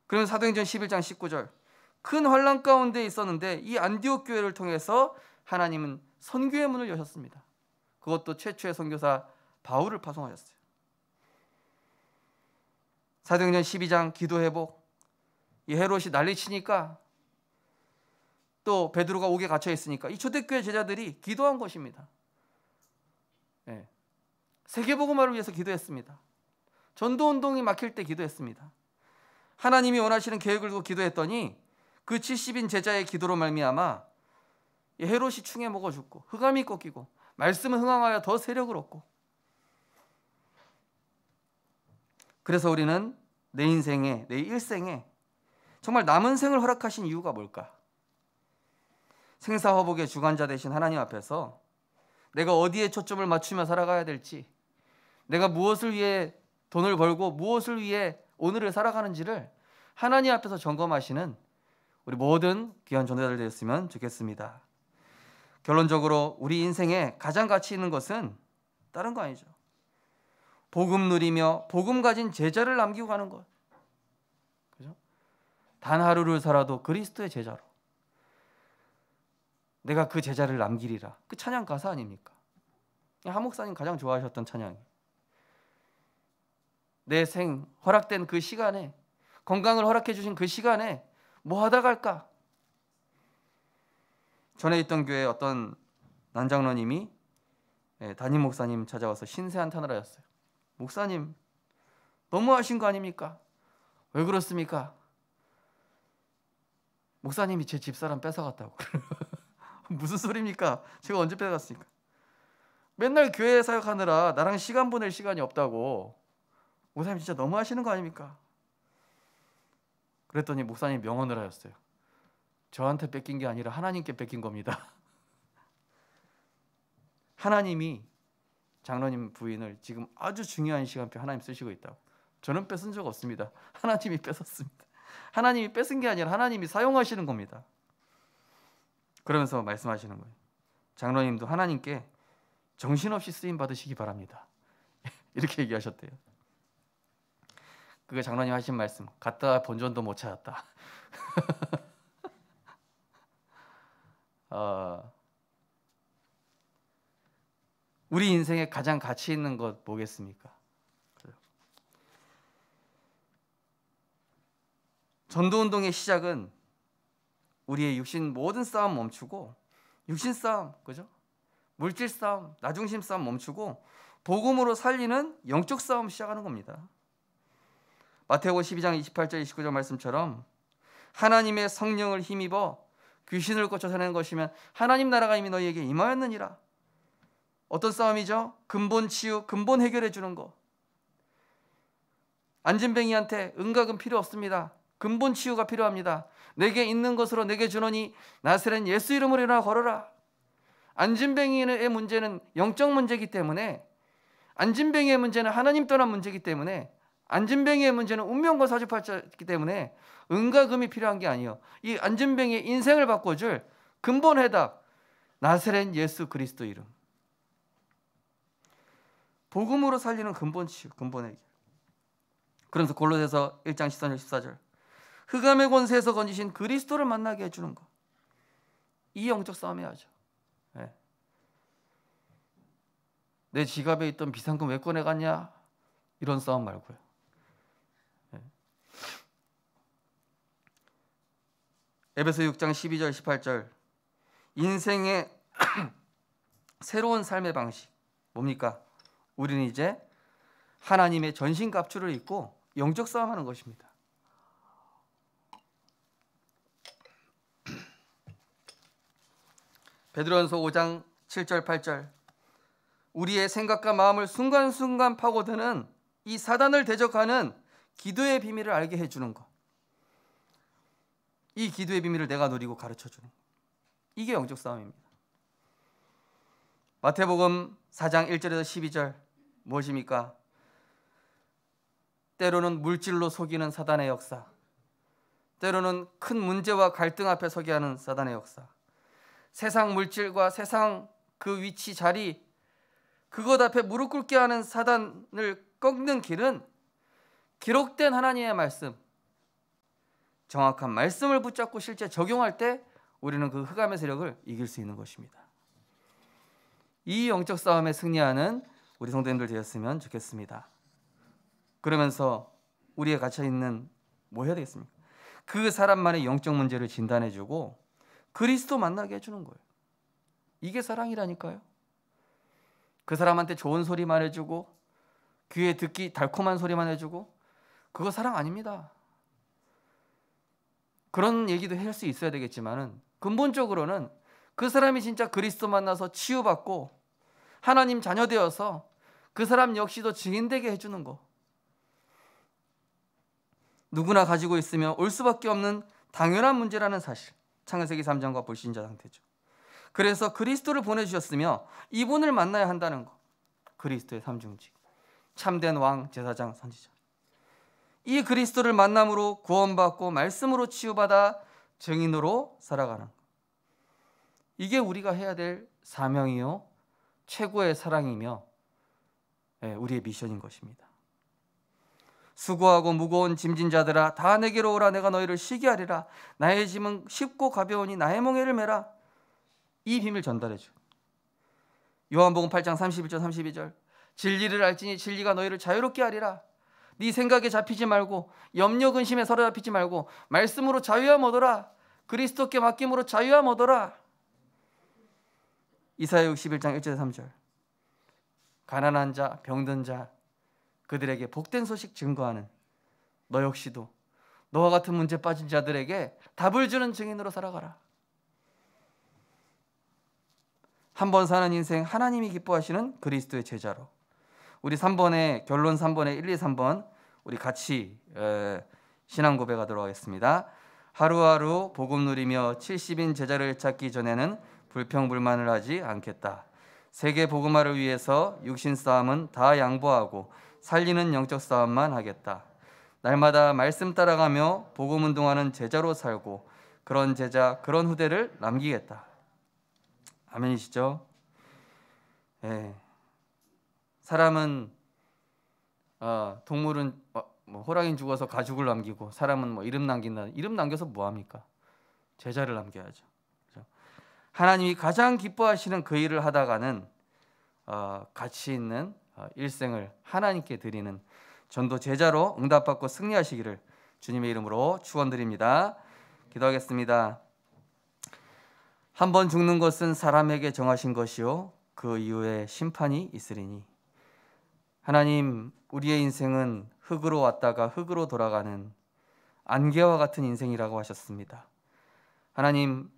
Speaker 1: 그러면 사도행전 11장 19절 큰 환난 가운데 있었는데 이 안디옥 교회를 통해서 하나님은 선교의 문을 여셨습니다. 그것도 최초의 선교사 바울을 파송하셨어요. 사도행전 12장 기도 회복. 이 헤롯이 난리치니까 또 베드로가 옥에 갇혀 있으니까 이 초대교회 제자들이 기도한 것입니다. 네. 세계복음화를 위해서 기도했습니다. 전도운동이 막힐 때 기도했습니다. 하나님이 원하시는 계획을 두고 기도했더니 그 70인 제자의 기도로 말미암아 헤롯이 충에 먹어 죽고 흑암이 꺾이고 말씀은 흥황하여 더 세력을 얻고. 그래서 우리는 내 인생에, 내 일생에 정말 남은 생을 허락하신 이유가 뭘까? 생사화복의 주관자 되신 하나님 앞에서 내가 어디에 초점을 맞추며 살아가야 될지, 내가 무엇을 위해 돈을 벌고 무엇을 위해 오늘을 살아가는지를 하나님 앞에서 점검하시는 우리 모든 귀한 전도자들 되었으면 좋겠습니다. 결론적으로 우리 인생에 가장 가치 있는 것은 다른 거 아니죠. 복음 누리며 복음 가진 제자를 남기고 가는 것. 그죠? 단 하루를 살아도 그리스도의 제자로. 내가 그 제자를 남기리라. 그 찬양 가사 아닙니까? 한 목사님 가장 좋아하셨던 찬양이. 내 생 허락된 그 시간에, 건강을 허락해 주신 그 시간에 뭐 하다 갈까? 전에 있던 교회에 어떤 난장로님이 담임 목사님 찾아와서 신세한탄을 하였어요. 목사님, 너무하신 거 아닙니까? 왜 그렇습니까? 목사님이 제 집사람 뺏어갔다고. 무슨 소리입니까? 제가 언제 뺏어갔습니까? 맨날 교회 사역하느라 나랑 시간 보낼 시간이 없다고. 목사님 진짜 너무 하시는 거 아닙니까? 그랬더니 목사님 명언을 하였어요. 저한테 뺏긴 게 아니라 하나님께 뺏긴 겁니다. 하나님이 장로님 부인을 지금 아주 중요한 시간표 하나님 쓰시고 있다고. 저는 뺏은 적 없습니다. 하나님이 뺏었습니다. 하나님이 뺏은 게 아니라 하나님이 사용하시는 겁니다. 그러면서 말씀하시는 거예요. 장로님도 하나님께 정신없이 쓰임 받으시기 바랍니다. 이렇게 얘기하셨대요. 그게 장로님 하신 말씀. 갔다 본전도 못 찾았다. 우리 인생에 가장 가치 있는 것 뭐겠습니까? 전도운동의 시작은 우리의 육신 모든 싸움 멈추고, 육신 싸움, 그죠? 물질 싸움, 나중심 싸움 멈추고 복음으로 살리는 영적 싸움 시작하는 겁니다. 마태복음 12장 28절 29절 말씀처럼 하나님의 성령을 힘입어 귀신을 쫓아 사는 것이면 하나님 나라가 이미 너희에게 임하였느니라. 어떤 싸움이죠? 근본 치유, 근본 해결해 주는 거. 안진뱅이한테 은각은 필요 없습니다. 근본 치유가 필요합니다. 내게 있는 것으로 내게 주노니 나사렛 예수 이름으로 일어나 걸어라. 안진뱅이의 문제는 영적 문제이기 때문에, 안진뱅이의 문제는 하나님 떠난 문제이기 때문에, 안진뱅이의 문제는 운명과 사주팔자이기 때문에 은과금이 필요한 게 아니에요. 이 안진뱅이의 인생을 바꿔줄 근본 해답, 나사렛 예수 그리스도 이름. 복음으로 살리는 근본 치유, 근본 해결. 그러면서 골로새서 1장 13절 14절 흑암의 권세에서 건지신 그리스도를 만나게 해주는 것. 이 영적 싸움 해야죠. 네. 내 지갑에 있던 비상금 왜 꺼내갔냐? 이런 싸움 말고요. 네. 에베소 6장 12절 18절 인생의 새로운 삶의 방식 뭡니까? 우리는 이제 하나님의 전신갑주를 입고 영적 싸움하는 것입니다. 베드로전서 5장 7절 8절 우리의 생각과 마음을 순간순간 파고드는 이 사단을 대적하는 기도의 비밀을 알게 해주는 것. 이 기도의 비밀을 내가 누리고 가르쳐주는 것. 이게 영적 싸움입니다. 마태복음 4장 1절에서 12절 무엇입니까? 때로는 물질로 속이는 사단의 역사, 때로는 큰 문제와 갈등 앞에 서게 하는 사단의 역사, 세상 물질과 세상 그 위치 자리 그것 앞에 무릎 꿇게 하는 사단을 꺾는 길은 기록된 하나님의 말씀, 정확한 말씀을 붙잡고 실제 적용할 때 우리는 그 흑암의 세력을 이길 수 있는 것입니다. 이 영적 싸움에 승리하는 우리 성도님들 되었으면 좋겠습니다. 그러면서 우리의 갇혀있는 뭐 해야 되겠습니까? 그 사람만의 영적 문제를 진단해주고 그리스도 만나게 해주는 거예요. 이게 사랑이라니까요. 그 사람한테 좋은 소리만 해주고 귀에 듣기 달콤한 소리만 해주고 그거 사랑 아닙니다. 그런 얘기도 할 수 있어야 되겠지만은 근본적으로는 그 사람이 진짜 그리스도 만나서 치유받고 하나님 자녀 되어서 그 사람 역시도 증인되게 해주는 거. 누구나 가지고 있으며 올 수밖에 없는 당연한 문제라는 사실. 창세기 3장과 불신자 상태죠. 그래서 그리스도를 보내주셨으며 이분을 만나야 한다는 것. 그리스도의 삼중직, 참된 왕, 제사장, 선지자. 이 그리스도를 만남으로 구원받고 말씀으로 치유받아 증인으로 살아가는 것. 이게 우리가 해야 될 사명이요 최고의 사랑이며 우리의 미션인 것입니다. 수고하고 무거운 짐진 자들아 다 내게로 오라. 내가 너희를 쉬게 하리라. 나의 짐은 쉽고 가벼우니 나의 멍에를 메라. 이 비밀 전달해 줘. 요한복음 8장 31절 32절 진리를 알지니 진리가 너희를 자유롭게 하리라. 네 생각에 잡히지 말고 염려 근심에 사로잡히지 말고 말씀으로 자유함 얻어라. 그리스도께 맡김으로 자유함 얻어라. 이사야 61장 1절 3절 가난한 자, 병든 자 그들에게 복된 소식 증거하는 너 역시도 너와 같은 문제 빠진 자들에게 답을 주는 증인으로 살아가라. 한 번 사는 인생 하나님이 기뻐하시는 그리스도의 제자로 우리 3번에 결론 3번에 1, 2, 3번 우리 같이 신앙 고백하도록 하겠습니다. 하루하루 복음 누리며 70인 제자를 찾기 전에는 불평불만을 하지 않겠다. 세계 복음화를 위해서 육신 싸움은 다 양보하고 살리는 영적 싸움만 하겠다. 날마다 말씀 따라가며 복음 운동하는 제자로 살고 그런 제자, 그런 후대를 남기겠다. 아멘이시죠? 예. 사람은 동물은 호랑이 죽어서 가죽을 남기고 사람은 이름 남긴다. 이름 남겨서 뭐 합니까? 제자를 남겨야죠. 그렇죠? 하나님이 가장 기뻐하시는 그 일을 하다가는 가치 있는 일생을 하나님께 드리는 전도 제자로 응답받고 승리하시기를 주님의 이름으로 축원드립니다. 기도하겠습니다. 한 번 죽는 것은 사람에게 정하신 것이요 그 이후에 심판이 있으리니 하나님, 우리의 인생은 흙으로 왔다가 흙으로 돌아가는 안개와 같은 인생이라고 하셨습니다. 하나님,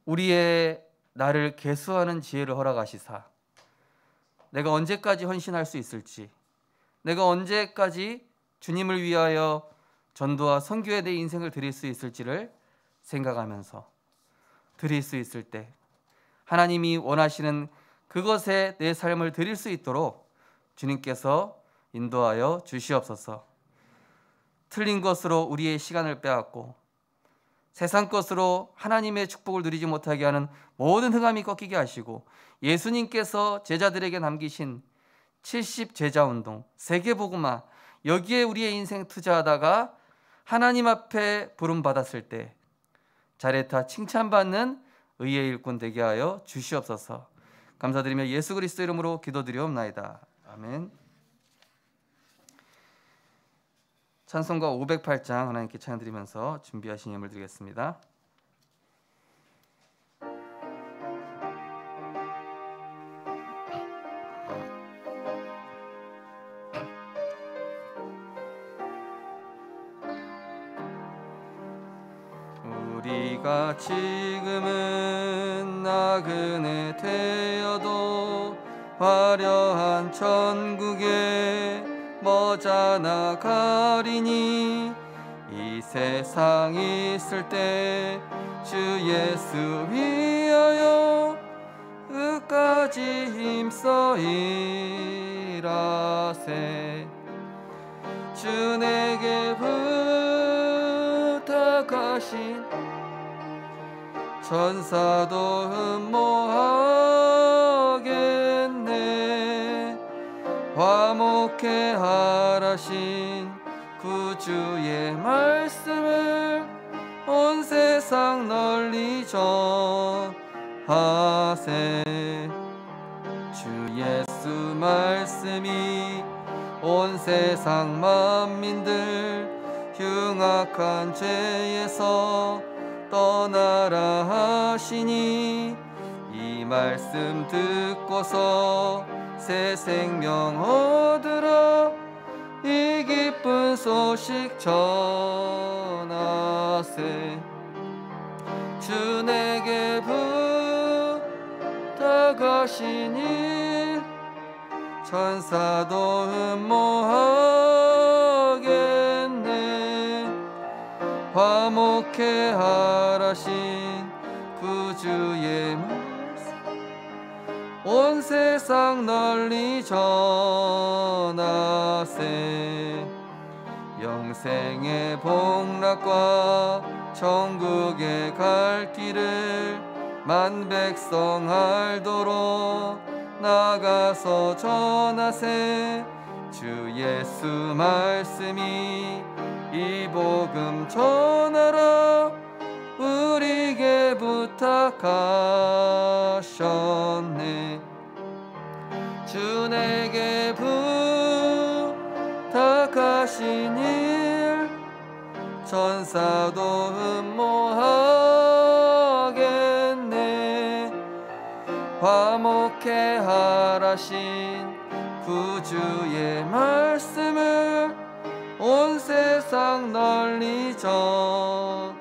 Speaker 1: 우리의 나를 계수하는 지혜를 허락하시사 내가 언제까지 헌신할 수 있을지, 내가 언제까지 주님을 위하여 전도와 선교에 내 인생을 드릴 수 있을지를 생각하면서 드릴 수 있을 때 하나님이 원하시는 그것에 내 삶을 드릴 수 있도록 주님께서 인도하여 주시옵소서. 틀린 것으로 우리의 시간을 빼앗고 세상 것으로 하나님의 축복을 누리지 못하게 하는 모든 흑암이 꺾이게 하시고 예수님께서 제자들에게 남기신 70 제자 운동, 세계 복음화 여기에 우리의 인생 투자하다가 하나님 앞에 부름 받았을 때 잘했다 칭찬받는 의의 일꾼 되게 하여 주시옵소서. 감사드리며 예수 그리스도 이름으로 기도드리옵나이다. 아멘. 찬송가 508장 하나님께 찬양드리면서 준비하신 예물 드리겠습니다. 우리가 지금은 나그네 되어도 화려한 천국에 머자나 가리니 이 세상 있을 때 주 예수 위하여 끝까지 힘써 일하세. 주 내게 부탁하신 천사도 흠모하겠네. 화목해 하라신 구주의 말씀을 온 세상 널리 전하세. 주 예수 말씀이 온 세상 만민들 흉악한 죄에서 떠나라 하시니 이 말씀 듣고서 새 생명 얻으라 이 기쁜 소식 전하세. 주 내게 부탁하신 일 천사도 흠모하겠네. 화목해 하라신 구주의 말씀 온 세상 널리 전하세. 영생의 복락과 천국에 갈 길을 만 백성 알도록 나가서 전하세. 주 예수 말씀이 이 복음 전하라 우리에게 부탁하셨네. 주 내게 부탁하신 일 천사도 흠모하겠네. 화목해 하라신 구주의 말씀을 온 세상 널리 전하세.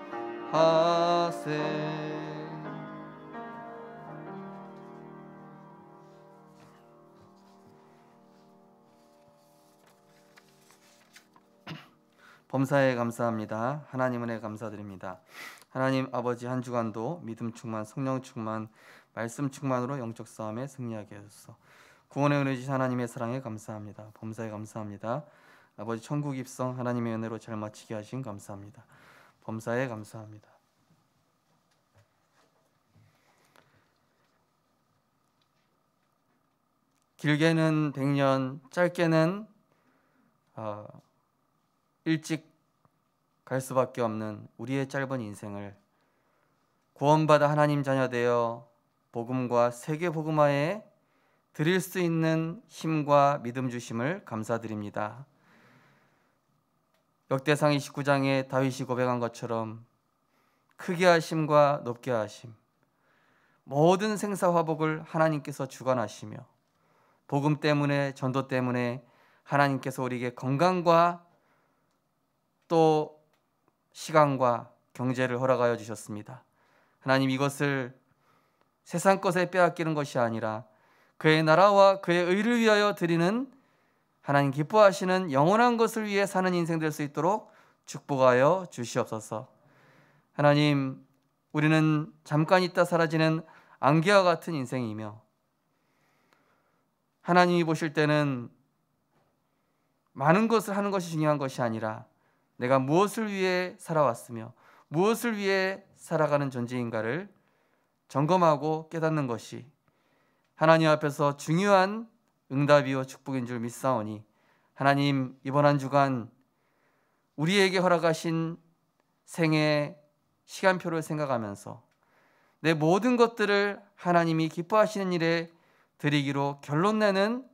Speaker 1: 범사에 감사합니다. 하나님 은혜 감사드립니다. 하나님 아버지, 한 주간도 믿음 충만, 성령 충만, 말씀 충만으로 영적 싸움에 승리하게 하소서. 구원의 은혜 주신 하나님의 사랑에 감사합니다. 범사에 감사합니다. 아버지, 천국 입성 하나님의 은혜로 잘 마치게 하신 감사합니다. 범사에 감사합니다. 길게는 100년, 짧게는 일찍 갈 수밖에 없는 우리의 짧은 인생을 구원받아 하나님 자녀 되어 복음과 세계 복음화에 드릴 수 있는 힘과 믿음 주심을 감사드립니다. 역대상 29장에 다윗이 고백한 것처럼 크게 하심과 높게 하심, 모든 생사화복을 하나님께서 주관하시며 복음 때문에, 전도 때문에 하나님께서 우리에게 건강과 또 시간과 경제를 허락하여 주셨습니다. 하나님, 이것을 세상 것에 빼앗기는 것이 아니라 그의 나라와 그의 의를 위하여 드리는, 하나님 기뻐하시는 영원한 것을 위해 사는 인생 될 수 있도록 축복하여 주시옵소서. 하나님, 우리는 잠깐 있다 사라지는 안개와 같은 인생이며 하나님이 보실 때는 많은 것을 하는 것이 중요한 것이 아니라 내가 무엇을 위해 살아왔으며 무엇을 위해 살아가는 존재인가를 점검하고 깨닫는 것이 하나님 앞에서 중요한 응답이요 축복인 줄 믿사오니, 하나님, 이번 한 주간 우리에게 허락하신 생애 시간표를 생각하면서 내 모든 것들을 하나님이 기뻐하시는 일에 드리기로 결론내는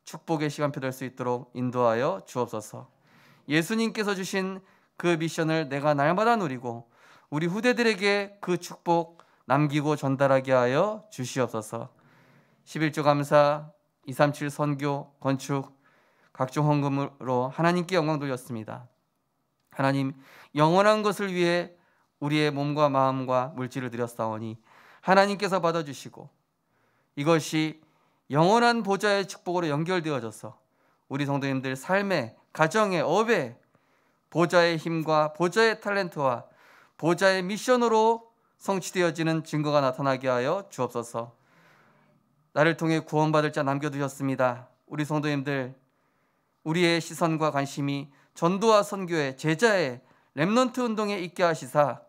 Speaker 1: 축복의 시간표 될 수 있도록 인도하여 주옵소서. 예수님께서 주신 그 미션을 내가 날마다 누리고 우리 후대들에게 그 축복 남기고 전달하게 하여 주시옵소서. 11조 감사, 237 선교, 건축, 각종 헌금으로 하나님께 영광 돌렸습니다. 하나님, 영원한 것을 위해 우리의 몸과 마음과 물질을 드렸사오니 하나님께서 받아주시고 이것이 영원한 보좌의 축복으로 연결되어져서 우리 성도님들 삶의, 가정의, 업의 보좌의 힘과 보좌의 탤런트와 보좌의 미션으로 성취되어지는 증거가 나타나게 하여 주옵소서. 나를 통해 구원받을 자 남겨두셨습니다. 우리 성도님들, 우리의 시선과 관심이 전도와 선교의, 제자의, 렘넌트 운동에 있게 하시사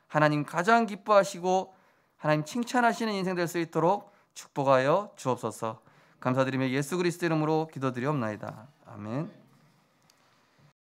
Speaker 1: 하나님 가장 기뻐하시고 하나님 칭찬하시는 인생 될 수 있도록 축복하여 주옵소서. 감사드리며 예수 그리스도 이름으로 기도드리옵나이다. 아멘.